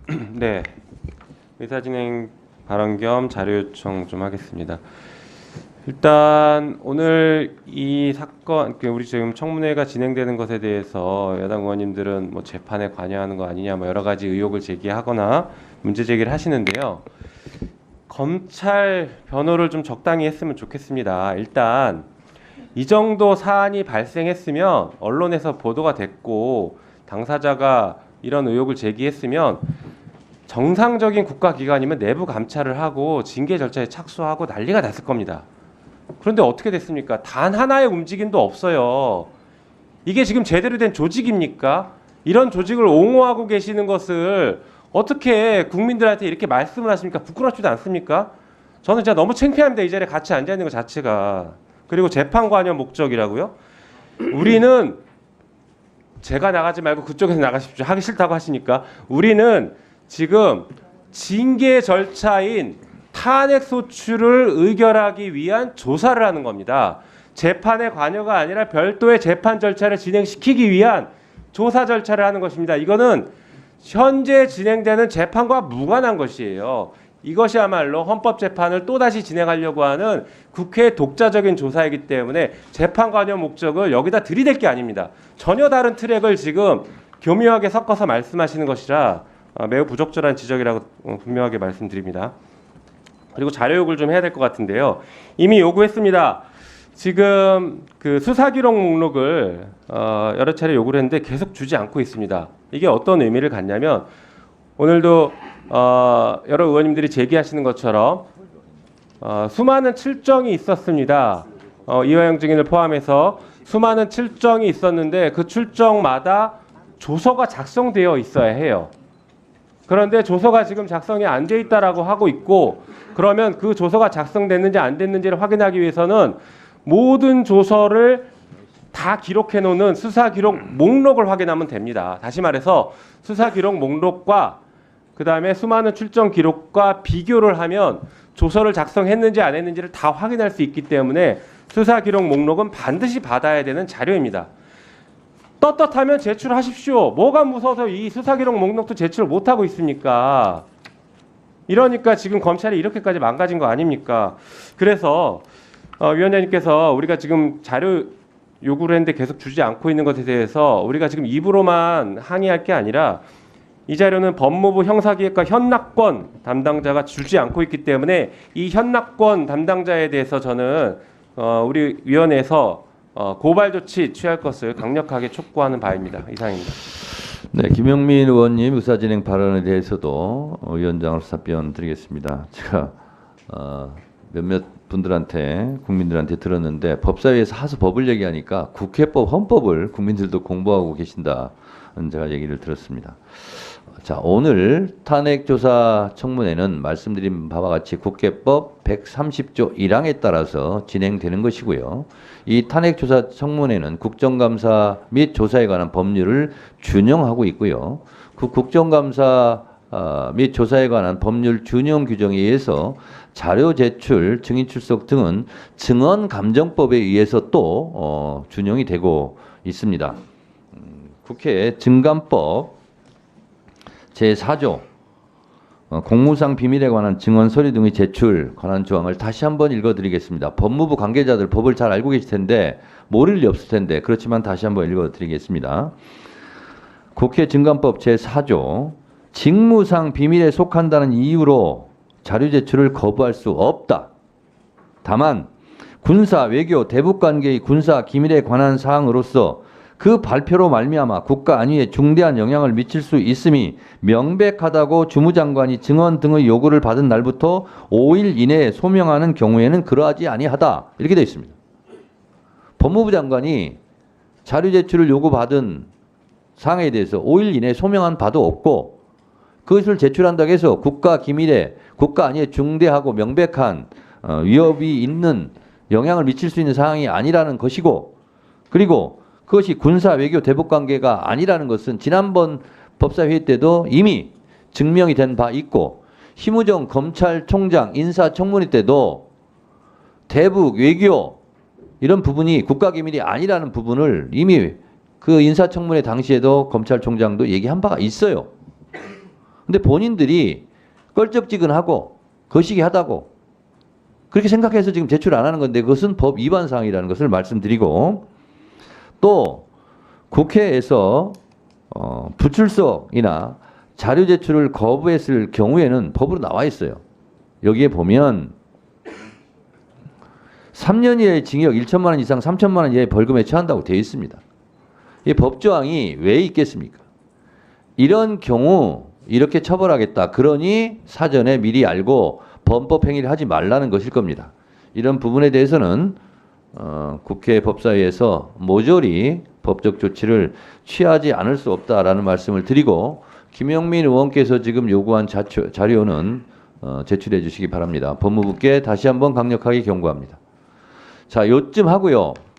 네, 의사진행 발언 겸 자료 요청 좀 하겠습니다. 일단 오늘 이 사건, 우리 지금 청문회가 진행되는 것에 대해서 여당 의원님들은 뭐 재판에 관여하는 거 아니냐, 뭐 여러 가지 의혹을 제기하거나 문제 제기를 하시는데요. 검찰 변호를 좀 적당히 했으면 좋겠습니다. 일단 이 정도 사안이 발생했으면 언론에서 보도가 됐고 당사자가 이런 의혹을 제기했으면 정상적인 국가기관이면 내부 감찰을 하고 징계 절차에 착수하고 난리가 났을 겁니다. 그런데 어떻게 됐습니까? 단 하나의 움직임도 없어요. 이게 지금 제대로 된 조직입니까? 이런 조직을 옹호하고 계시는 것을 어떻게 국민들한테 이렇게 말씀을 하십니까? 부끄럽지도 않습니까? 저는 진짜 너무 창피합니다. 이 자리에 같이 앉아있는 것 자체가. 그리고 재판 관여 목적이라고요? 우리는 제가 나가지 말고 그쪽에서 나가십시오. 하기 싫다고 하시니까. 우리는 지금 징계 절차인 탄핵 소추를 의결하기 위한 조사를 하는 겁니다. 재판의 관여가 아니라 별도의 재판 절차를 진행시키기 위한 조사 절차를 하는 것입니다. 이거는 현재 진행되는 재판과 무관한 것이에요. 이것이야말로 헌법재판을 또다시 진행하려고 하는 국회의 독자적인 조사이기 때문에 재판 관여 목적을 여기다 들이댈 게 아닙니다. 전혀 다른 트랙을 지금 교묘하게 섞어서 말씀하시는 것이라 매우 부적절한 지적이라고 분명하게 말씀드립니다. 그리고 자료 요구를 좀 해야 될 것 같은데요. 이미 요구했습니다. 지금 그 수사 기록 목록을 여러 차례 요구를 했는데 계속 주지 않고 있습니다. 이게 어떤 의미를 갖냐면 오늘도 여러 의원님들이 제기하시는 것처럼 수많은 출정이 있었습니다. 이화영 증인을 포함해서 수많은 출정이 있었는데 그 출정마다 조서가 작성되어 있어야 해요. 그런데 조서가 지금 작성이 안 돼 있다라고 하고 있고, 그러면 그 조서가 작성됐는지 안 됐는지를 확인하기 위해서는 모든 조서를 다 기록해 놓는 수사 기록 목록을 확인하면 됩니다. 다시 말해서 수사 기록 목록과 그다음에 수많은 출정 기록과 비교를 하면 조서를 작성했는지 안 했는지를 다 확인할 수 있기 때문에 수사 기록 목록은 반드시 받아야 되는 자료입니다. 떳떳하면 제출하십시오. 뭐가 무서워서 이 수사 기록 목록도 제출을 못하고 있습니까? 이러니까 지금 검찰이 이렇게까지 망가진 거 아닙니까? 그래서 위원장님께서 우리가 지금 자료 요구를 했는데 계속 주지 않고 있는 것에 대해서 우리가 지금 입으로만 항의할 게 아니라 이 자료는 법무부 형사기획과 현락권 담당자가 주지 않고 있기 때문에 이 현락권 담당자에 대해서 저는 우리 위원회에서 고발 조치 취할 것을 강력하게 촉구하는 바입니다. 이상입니다. 네, 김영민 의원님 의사진행 발언에 대해서도 위원장으로서 답변 드리겠습니다. 제가 몇몇 분들한테 국민들한테 들었는데 법사위에서 하수 법을 얘기하니까 국회법 헌법을 국민들도 공부하고 계신다는 제가 얘기를 들었습니다. 자, 오늘 탄핵조사 청문회는 말씀드린 바와 같이 국회법 130조 1항에 따라서 진행되는 것이고요. 이 탄핵조사 청문회는 국정감사 및 조사에 관한 법률을 준용하고 있고요. 그 국정감사 및 조사에 관한 법률 준용 규정에 의해서 자료 제출, 증인 출석 등은 증언감정법에 의해서 또 준용이 되고 있습니다. 국회 증감법 제4조 공무상 비밀에 관한 증언 서류 등의 제출 관한 조항을 다시 한번 읽어드리겠습니다. 법무부 관계자들 법을 잘 알고 계실 텐데 모를 리 없을 텐데 그렇지만 다시 한번 읽어드리겠습니다. 국회 증감법 제4조 직무상 비밀에 속한다는 이유로 자료 제출을 거부할 수 없다. 다만 군사, 외교, 대북관계의 군사 기밀에 관한 사항으로서 그 발표로 말미암아 국가 안위에 중대한 영향을 미칠 수 있음이 명백하다고 주무장관이 증언 등의 요구를 받은 날부터 5일 이내에 소명하는 경우에는 그러하지 아니하다. 이렇게 되어 있습니다. 법무부 장관이 자료 제출을 요구받은 사항에 대해서 5일 이내에 소명한 바도 없고 그것을 제출한다고 해서 국가 기밀에 국가 안위에 중대하고 명백한 위협이 있는 영향을 미칠 수 있는 사항이 아니라는 것이고, 그리고 그것이 군사, 외교, 대북관계가 아니라는 것은 지난번 법사회의 때도 이미 증명이 된 바 있고, 심우정 검찰총장 인사청문회 때도 대북, 외교 이런 부분이 국가기밀이 아니라는 부분을 이미 그 인사청문회 당시에도 검찰총장도 얘기한 바가 있어요. 근데 본인들이 껄쩍지근하고 거시기하다고 그렇게 생각해서 지금 제출 안 하는 건데 그것은 법 위반 사항이라는 것을 말씀드리고 또 국회에서 부출석이나 자료 제출을 거부했을 경우에는 법으로 나와 있어요. 여기에 보면 3년 이하의 징역 1천만 원 이상 3천만 원 이하의 벌금에 처한다고 되어 있습니다. 이 법조항이 왜 있겠습니까? 이런 경우 이렇게 처벌하겠다. 그러니 사전에 미리 알고 범법 행위를 하지 말라는 것일 겁니다. 이런 부분에 대해서는 국회 법사위에서 모조리 법적 조치를 취하지 않을 수 없다라는 말씀을 드리고 김영민 의원께서 지금 요구한 자료는 제출해 주시기 바랍니다. 법무부께 다시 한번 강력하게 경고합니다. 자, 요쯤 하고요.